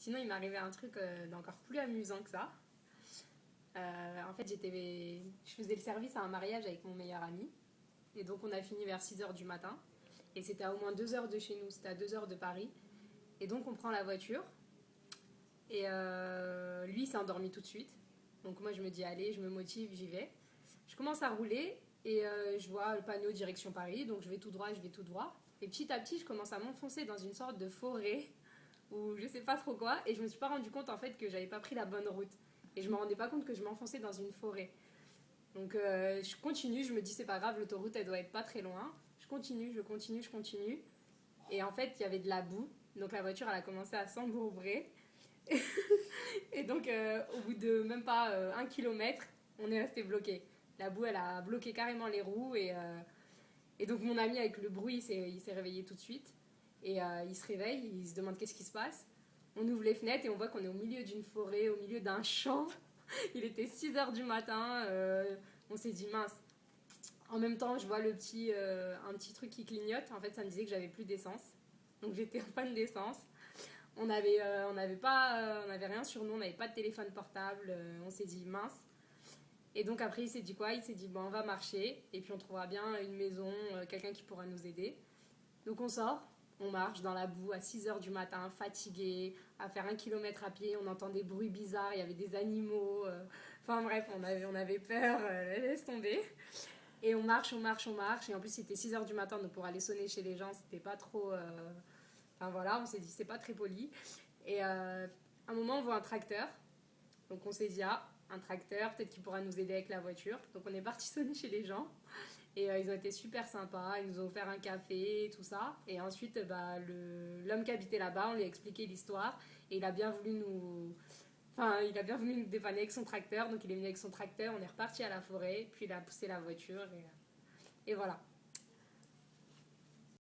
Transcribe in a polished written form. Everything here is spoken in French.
sinon, il m'est arrivé un truc d'encore plus amusant que ça. En fait, je faisais le service à un mariage avec mon meilleur ami. Et donc, on a fini vers 6 heures du matin. Et c'était à au moins 2 heures de chez nous, c'était à 2 heures de Paris. Et donc, on prend la voiture. Et lui, il s'est endormi tout de suite. Donc, moi, je me dis, allez, je me motive, j'y vais. Je commence à rouler et je vois le panneau direction Paris. Donc, je vais tout droit, je vais tout droit. Et petit à petit, je commence à m'enfoncer dans une sorte de forêt ou je sais pas trop quoi. Et je me suis pas rendu compte en fait que j'avais pas pris la bonne route. Et je me rendais pas compte que je m'enfonçais dans une forêt. Donc, je continue, je me dis, c'est pas grave, l'autoroute, elle doit être pas très loin. Je continue, je continue, je continue. Et en fait, il y avait de la boue. Donc, la voiture, elle a commencé à s'embourber. Et donc, au bout de même pas 1 kilomètre, on est resté bloqué. La boue, elle a bloqué carrément les roues. Et donc, mon ami, avec le bruit, il s'est réveillé tout de suite. Et il se réveille, il se demande qu'est-ce qui se passe. On ouvre les fenêtres et on voit qu'on est au milieu d'une forêt, au milieu d'un champ. Il était 6 heures du matin. On s'est dit, mince. En même temps, je vois un petit truc qui clignote. En fait, ça me disait que j'avais plus d'essence. Donc, j'étais en panne d'essence. On avait rien sur nous, on n'avait pas de téléphone portable. On s'est dit mince. Et donc après, il s'est dit quoi? Il s'est dit bon, on va marcher et puis on trouvera bien une maison, quelqu'un qui pourra nous aider. Donc on sort, on marche dans la boue à 6 heures du matin, fatigué, à faire 1 kilomètre à pied. On entend des bruits bizarres, il y avait des animaux. Enfin bref, on avait peur, laisse tomber. Et on marche, on marche, on marche. Et en plus, c'était 6 heures du matin, donc pour aller sonner chez les gens, c'était pas trop. Enfin voilà, on s'est dit c'est pas très poli. Et à un moment, on voit un tracteur. Donc on s'est dit, ah, un tracteur, peut-être qu'il pourra nous aider avec la voiture. Donc on est parti sonner chez les gens. Et ils ont été super sympas. Ils nous ont offert un café, tout ça. Et ensuite, l'homme qui habitait là-bas, on lui a expliqué l'histoire. Et il a bien voulu nous. Enfin, il a bien voulu nous dépanner avec son tracteur. Donc il est venu avec son tracteur. On est reparti à la forêt. Puis il a poussé la voiture. Et voilà.